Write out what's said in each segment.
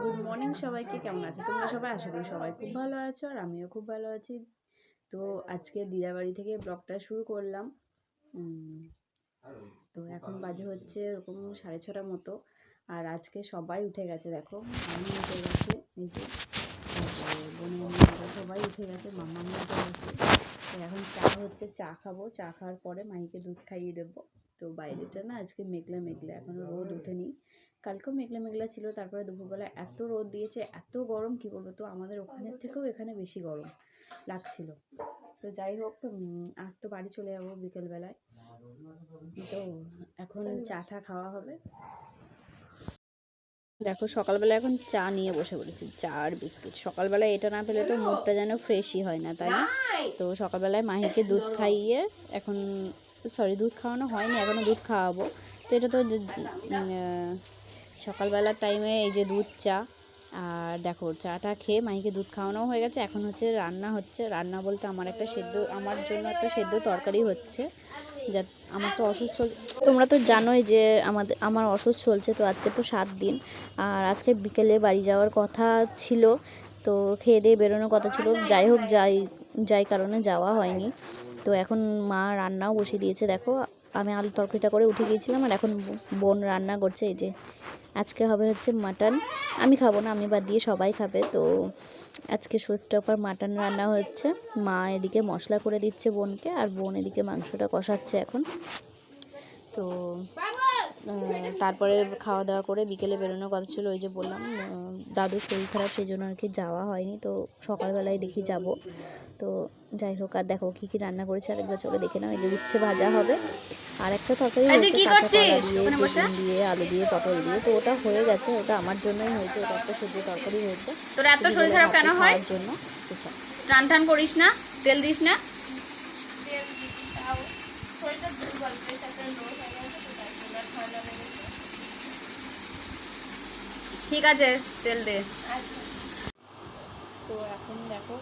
Good morning সবাইকে, কেমন আছো তোমরা সবাই? আশা করি সবাই খুব ভালো আছো আর আমিও খুব ভালো আছি। তো আজকে দিদার বাড়ি থেকে ব্লগটা শুরু করলাম। তো এখন বাজে হচ্ছে এরকম 6:30 মতো। আর আজকে সবাই উঠে গেছে, দেখো আমি উঠে গেছে, এই যে বোনের সবাই উঠে গেছে, মামা উঠে গেছে। তো এখন চা হচ্ছে, চা খাবো, চা খাওয়ার পরে মাইকে দুধ খাইয়ে দেবো। তো বাইরেটা না আজকে মেঘলা মেঘলা, এখনো রোদ ওঠেনি। কালকেও মেঘলা মেঘলা ছিল, তারপরে দুপুরবেলা এত রোদ দিয়েছে, এত গরম কি বলবো। তো আমাদের ওখানের থেকেও এখানে বেশি গরম লাগছিল। তো যাই হোক, আজ তো বাড়ি চলে যাবো বিকেলবেলায়। তো এখন চাটা খাওয়া হবে। দেখো সকালবেলা এখন চা নিয়ে বসে পড়েছি, চা আর বিস্কিট। সকালবেলায় এটা না পেলে তো মুডটা যেন ফ্রেশই হয় না, তাই না? তো সকালবেলায় মাহিকে দুধ খাইয়ে এখন, সরি দুধ খাওয়ানো হয়নি, এখনও দুধ খাওয়াবো। তো এটা তো সকালবেলার টাইমে এই যে দুধ চা। আর দেখো চাটা খেয়ে মাহিকে দুধ খাওয়ানো হয়ে গেছে। এখন হচ্ছে রান্না হচ্ছে, রান্না বলতে আমার জন্য একটা সেদ্ধ তরকারি হচ্ছে। যা আমার তো অসুস্থ চলছে, তোমরা তো জানোই যে আমার অসুস্থ চলছে। তো আজকে তো 7 দিন, আর আজকে বিকেলে বাড়ি যাওয়ার কথা ছিল। তো খেয়ে দিয়ে বেরোনোর কথা ছিল, যাই হোক যাই কারণে যাওয়া হয়নি। তো এখন মা রান্নাও বসিয়ে দিয়েছে, দেখো আমি আলু তরকারিটা করে উঠে গিয়েছিলাম, আর এখন বোন রান্না করছে। এই যে আজকে হবে হচ্ছে মাটন। আমি খাবো না, আমি বাদ দিয়ে সবাই খাবে। তো আজকে শোস্টপার মাটন রান্না হচ্ছে। মা এদিকে মশলা করে দিচ্ছে বোনকে, আর বোন এদিকে মাংসটা কষাচ্ছে এখন। তো তারপরে খাওয়া দাওয়া করে বিকেলে বেরোনোর কথা ছিল। ওই যে বললাম দাদুর শরীর খারাপ, সেই জন্য আর কি যাওয়া হয়নি। তো সকালবেলায় দেখি যাব। তো যাই হোক, আর দেখো কী কী রান্না করেছে আরেকবার চলে দেখে নাও। এই যে উচ্ছে ভাজা হবে, আর একটা তরকারি হয়েছে কাঁচা কলা দিয়ে, বেগুন দিয়ে, আলু দিয়ে, পটল দিয়ে। তো ওটা হয়ে গেছে, ওটা আমার জন্যই হয়েছে। ওটা একটা সেদ্ধ তরকারি হয়েছে। তোর এত শরীর খারাপ কেন হয়? জন্য স্নান টান করিস না, তেল দিস না? ঠিক আছে, তেল দে। তো এখন দেখো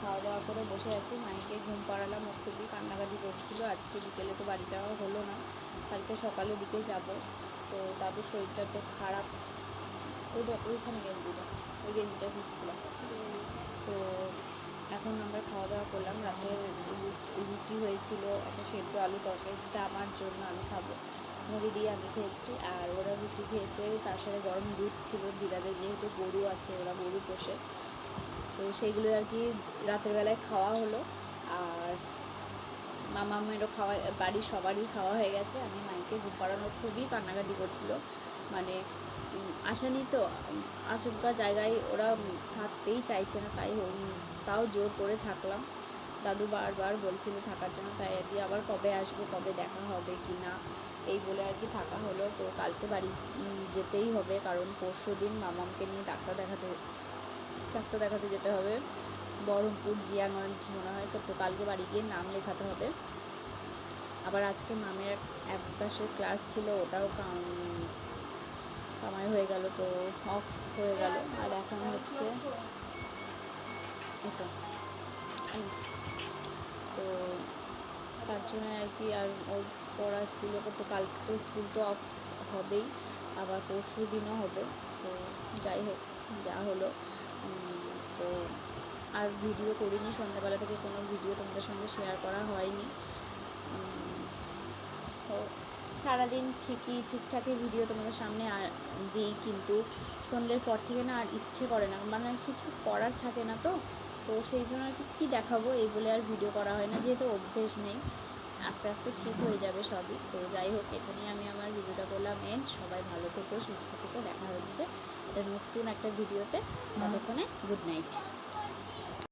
খাওয়া দাওয়া করে বসে আছি, মাইকে ঘুম পাড়ালাম, ও খুবই কান্নাকাটি করছিল। আজকে বিকেলে তো বাড়ি যাওয়া হলো না, কালকে সকালের দিকে যাব। তো তাদের শরীরটা তো খারাপ। ওই দেখো ওইখানে গেঞ্জিটা, ওই গেঞ্জিটা খুঁজছিলাম। তো এখন আমরা খাওয়া দাওয়া করলাম। রাতে রুটি হয়েছিল, একটা সেদ্ধ আলু তরকারি, যেটা আমার জন্য, আমি খাবো। মুড়ি দিয়ে আমি খেয়েছি, আর ওরা রুটি খেয়েছে। তার সাথে গরম দুধ ছিল, দিদাদের যেহেতু গরু আছে, ওরা গরু পোষে। তো সেইগুলো আর কি রাতের বেলায় খাওয়া হলো। আর মামামেরও খাওয়া, বাড়ির সবারই খাওয়া হয়ে গেছে। আমি মাইকে ঘুম পাড়ানোর খুবই কান্নাকাটি করছিল, মানে আসেনি তো, আচমকা জায়গায় ওরা থাকতেই চাইছে না, তাও জোর করে থাকলাম। দাদু বারবার বলছিল থাকার জন্য, তাই আর কি আবার কবে আসবো, কবে দেখা হবে কি না, এই বলে আর কি থাকা হলো। তো কালকে বাড়ি যেতেই হবে, কারণ পরশু দিন মামামকে নিয়ে ডাক্তার দেখাতে যেতে হবে, বহরমপুর জিয়াগঞ্জ মনে হয়। তো কালকে বাড়ি গিয়ে নাম লেখাতে হবে। আবার আজকে মামের এক পাশের ক্লাস ছিল, ওটাও কামাই হয়ে গেল, তো অফ হয়ে গেল। আর এখন হচ্ছে তো তার জন্য আর কি, আর ওর পড়া স্কুলে তো কাল তো স্কুল তো অফ হবেই, আবার পরশু দিনও হবে। তো যাই হোক, যা হলো। তো আর ভিডিও করিনি, সন্ধ্যাবেলা থেকে কোনো ভিডিও তোমাদের সঙ্গে শেয়ার করা হয়নি। তো সারাদিন ঠিকঠাকই ভিডিও তোমাদের সামনে দিই, কিন্তু সন্ধ্যের পর থেকে না আর ইচ্ছে করে না, মানে কিছু করার থাকে না। তো সেই জন্য আর কি কী দেখাবো, এই বলে আর ভিডিও করা হয় না, যেহেতু অভ্যেস নেই। আস্তে আস্তে ঠিক হয়ে যাবে সবই। তো যাই হোক, এখানেই আমি আমার ভিডিওটা করলাম এন্ড। সবাই ভালো থেকো, সুস্থ থেকো, দেখা হচ্ছে নতুন একটা ভিডিওতে। ততক্ষণে গুড নাইট।